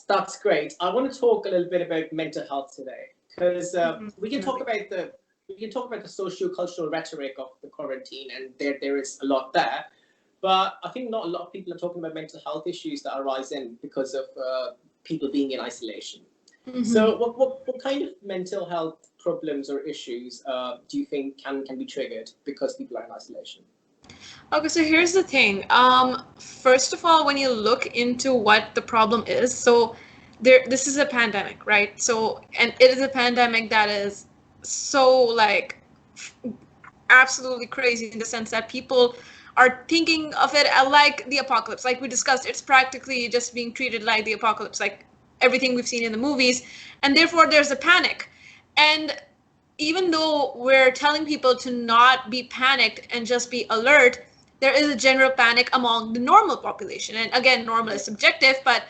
that's great. I want to talk a little bit about mental health today, because we can talk about the socio-cultural rhetoric of the quarantine, and there is a lot there. But I think not a lot of people are talking about mental health issues that are rising because of people being in isolation. So what kind of mental health problems or issues do you think can be triggered because people are in isolation? Okay, so here's the thing. First of all, when you look into what the problem is, so this is a pandemic, right? So, and it is a pandemic that is so like absolutely crazy in the sense that people are thinking of it like the apocalypse. Like we discussed, it's practically just being treated like the apocalypse, like everything we've seen in the movies, and therefore there's a panic. And even though we're telling people to not be panicked and just be alert, there is a general panic among the normal population. And again, normal is subjective, but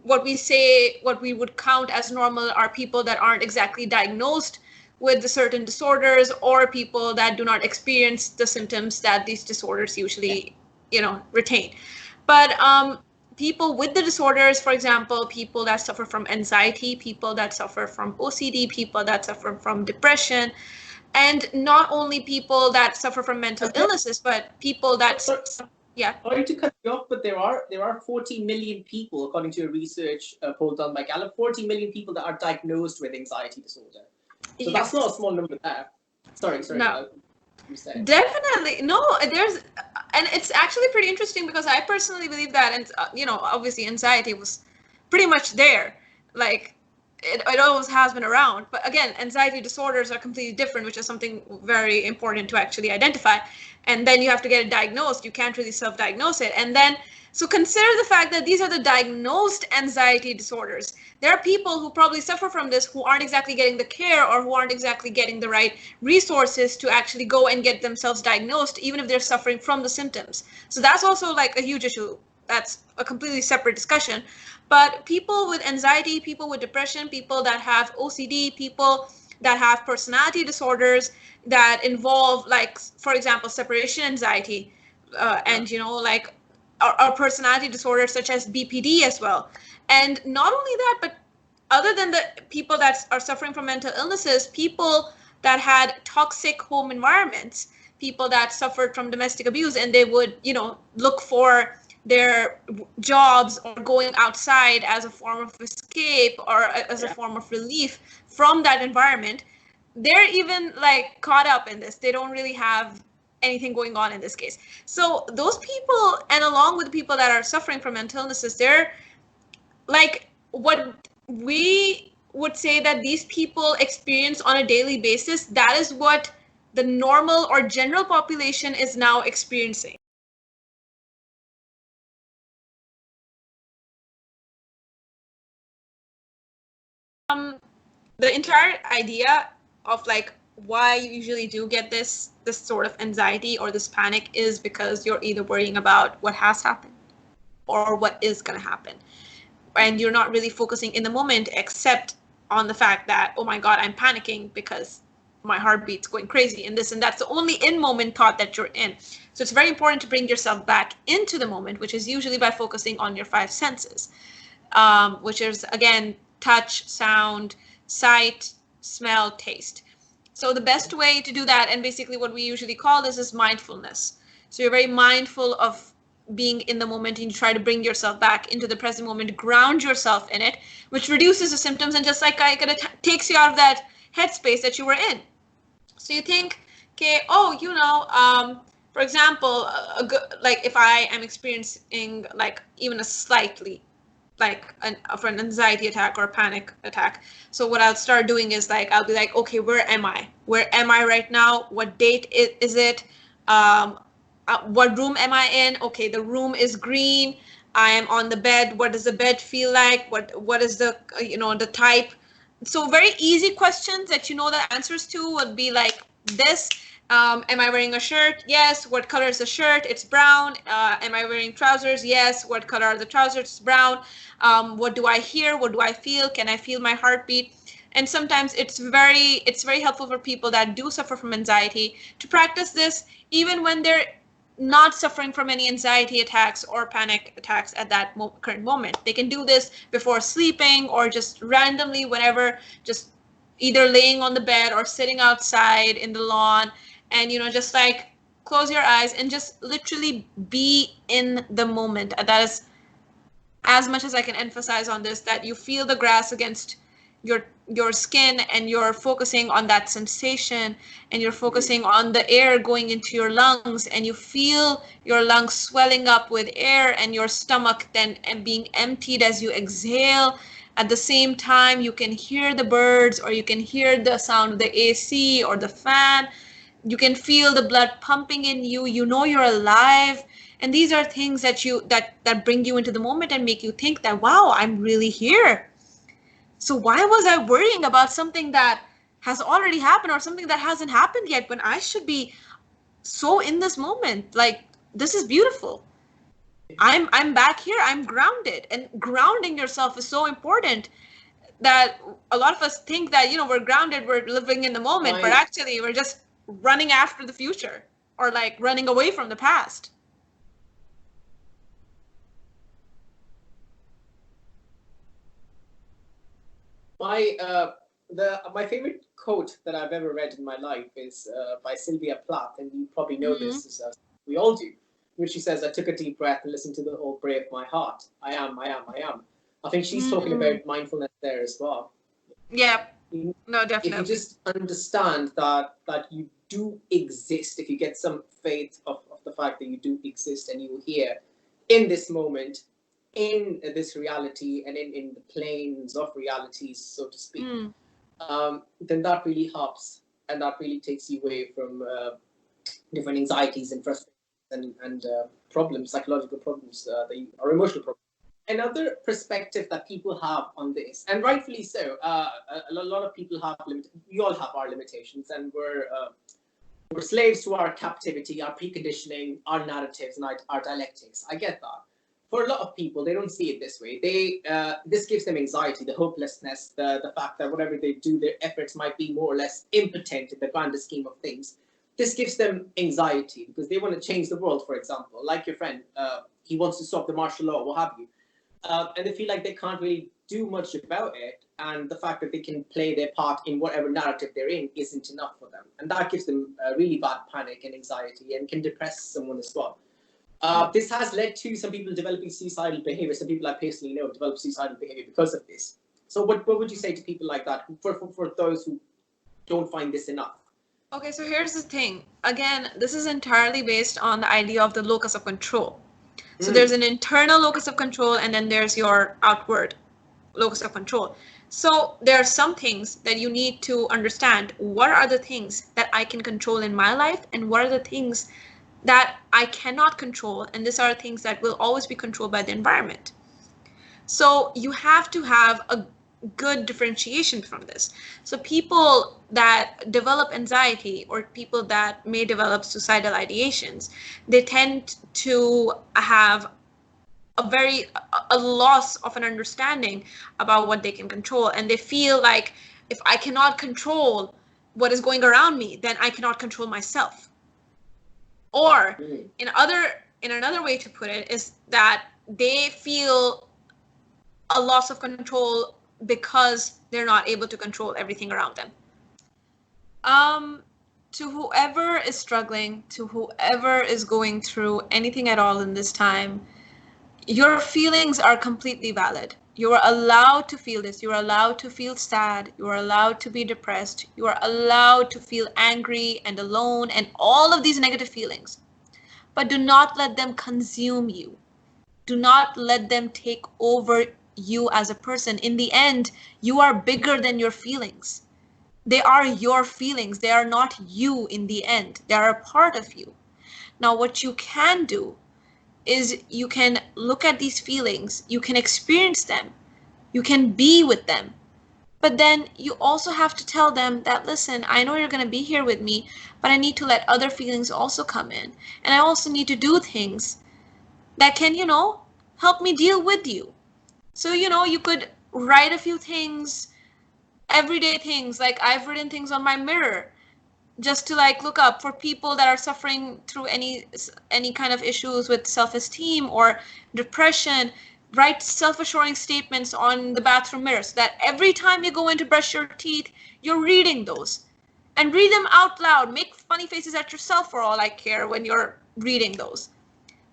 what we would count as normal are people that aren't exactly diagnosed with the certain disorders, or people that do not experience the symptoms that these disorders usually, retain. But people with the disorders, for example, people that suffer from anxiety, people that suffer from OCD, people that suffer from depression, and not only people that suffer from mental illnesses, but people that, yeah. Sorry to cut you off, but there are 40 million people, according to a research poll done by Gallup, 40 million people that are diagnosed with anxiety disorder. So that's not a small number there. Sorry. No. Definitely. No, and it's actually pretty interesting because I personally believe that, and obviously anxiety was pretty much there. Like it always has been around. But again, anxiety disorders are completely different, which is something very important to actually identify. And then you have to get it diagnosed. You can't really self-diagnose it. And then, so consider the fact that these are the diagnosed anxiety disorders. There are people who probably suffer from this who aren't exactly getting the care, or who aren't exactly getting the right resources to actually go and get themselves diagnosed, even if they're suffering from the symptoms. So that's also like a huge issue. That's a completely separate discussion. But people with anxiety, people with depression, people that have OCD, people that have personality disorders that involve, like, for example, separation anxiety, and or personality disorders such as BPD as well. And not only that, but other than the people that are suffering from mental illnesses, people that had toxic home environments, people that suffered from domestic abuse, and they would, look for their jobs or going outside as a form of escape or as a form of relief from that environment. They're even like caught up in this. They don't really have anything going on in this case. So those people, and along with people that are suffering from mental illnesses, they're like what we would say that these people experience on a daily basis. That is what the normal or general population is now experiencing. The entire idea of like why you usually do get this sort of anxiety or this panic is because you're either worrying about what has happened or what is going to happen, and you're not really focusing in the moment except on the fact that, oh my god, I'm panicking because my heartbeat's going crazy and this and that's the only in moment thought that you're in. So it's very important to bring yourself back into the moment, which is usually by focusing on your five senses, which is again touch, sound, sight, smell, taste. So the best way to do that, and basically what we usually call this, is mindfulness. So you're very mindful of being in the moment, and you try to bring yourself back into the present moment, ground yourself in it, which reduces the symptoms and just like it takes you out of that headspace that you were in. So you think, okay, for example, like if I am experiencing like even a slightly like for an anxiety attack or a panic attack. So what I'll start doing is like, I'll be like, okay, where am I? Where am I right now? What date is it? What room am I in? Okay, the room is green. I am on the bed. What does the bed feel like? What is the, the type? So very easy questions that the answers to would be like this. Am I wearing a shirt? Yes. What color is the shirt? It's brown. Am I wearing trousers? Yes. What color are the trousers? It's brown. What do I hear? What do I feel? Can I feel my heartbeat? And sometimes it's very helpful for people that do suffer from anxiety to practice this even when they're not suffering from any anxiety attacks or panic attacks at that current moment. They can do this before sleeping or just randomly whenever, just either laying on the bed or sitting outside in the lawn, and just like close your eyes and just literally be in the moment. That is as much as I can emphasize on this, that you feel the grass against your skin, and you're focusing on that sensation, and you're focusing on the air going into your lungs, and you feel your lungs swelling up with air, and your stomach then being emptied as you exhale. At the same time, you can hear the birds, or you can hear the sound of the AC or the fan. You can feel the blood pumping in you. You know you're alive. And these are things that bring you into the moment and make you think that, wow, I'm really here. So why was I worrying about something that has already happened, or something that hasn't happened yet, when I should be so in this moment? Like, this is beautiful. I'm back here. I'm grounded. And grounding yourself is so important, that a lot of us think that, we're grounded, we're living in the moment, but actually we're just running after the future, or like running away from the past. My favorite quote that I've ever read in my life is by Sylvia Plath, and you probably know this, as we all do, which she says, "I took a deep breath and listened to the old bray of my heart. I am, I am, I am." I think she's talking about mindfulness there as well. Yeah, no, definitely. If you just understand that you do exist, if you get some faith of the fact that you do exist and you're here in this moment, in this reality, and in the planes of realities, so to speak, then that really helps, and that really takes you away from different anxieties and frustrations and problems, psychological problems, or emotional problems. Another perspective that people have on this, and rightfully so, a lot of people have we all have our limitations, and we're slaves to our captivity, our preconditioning, our narratives, and our dialectics. I get that. For a lot of people, they don't see it this way. This gives them anxiety, the hopelessness, the fact that whatever they do, their efforts might be more or less impotent in the grander scheme of things. This gives them anxiety because they want to change the world, for example. Like your friend, he wants to stop the martial law, what have you. And they feel like they can't really do much about it, and the fact that they can play their part in whatever narrative they're in isn't enough for them, and that gives them really bad panic and anxiety, and can depress someone as well. This has led to some people developing suicidal behavior. Some people I personally know develop suicidal behavior because of this. So what would you say to people like that, for those who don't find this enough? Okay, so here's the thing. Again, this is entirely based on the idea of the locus of control. So there's an internal locus of control, and then there's your outward locus of control. So there are some things that you need to understand. What are the things that I can control in my life, and what are the things that I cannot control? And these are things that will always be controlled by the environment. So you have to have a good differentiation from this. So people that develop anxiety, or people that may develop suicidal ideations, they tend to have a loss of an understanding about what they can control, and they feel like, if I cannot control what is going around me, then I cannot control myself. Or in another way to put it is that they feel a loss of control because they're not able to control everything around them. To whoever is struggling, to whoever is going through anything at all in this time, your feelings are completely valid. You are allowed to feel this. You are allowed to feel sad. You are allowed to be depressed. You are allowed to feel angry and alone and all of these negative feelings. But do not let them consume you. Do not let them take over you as a person. In the end, you are bigger than your feelings. They are your feelings. They are not you in the end. They are a part of you. Now, what you can do is you can look at these feelings, you can experience them, you can be with them. But then you also have to tell them that, listen, I know you're going to be here with me, but I need to let other feelings also come in. And I also need to do things that can, help me deal with you. So, you could write a few things, everyday things, like I've written things on my mirror. just to like look up for people that are suffering through any kind of issues with self-esteem or depression. Write self-assuring statements on the bathroom mirror so that every time you go in to brush your teeth, you're reading those. And read them out loud. Make funny faces at yourself for all I care when you're reading those.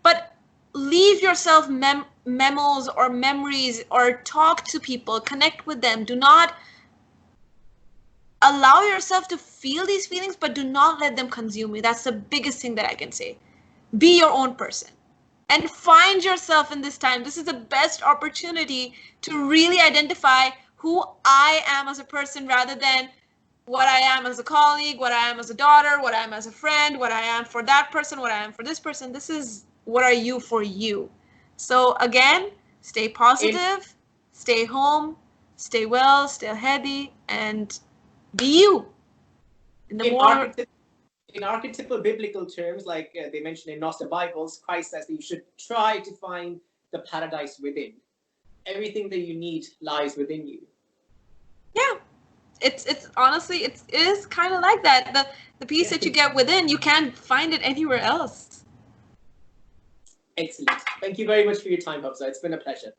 But leave yourself memos or memories, or talk to people, connect with them. Do not allow yourself to feel these feelings, but do not let them consume you. That's the biggest thing that I can say. Be your own person and find yourself in this time. This is the best opportunity to really identify who I am as a person, rather than what I am as a colleague, what I am as a daughter, what I am as a friend, what I am for that person, what I am for this person. This is what are you for you. So again, stay positive, stay home, stay well, stay healthy, and be you. In archetypal biblical terms, like they mentioned in Gnostic Bibles, Christ says that you should try to find the paradise within. Everything that you need lies within you. Yeah, it's honestly it is kind of like that. The peace that you get within, you can't find it anywhere else. Excellent. Thank you very much for your time, Hafsa. It's been a pleasure.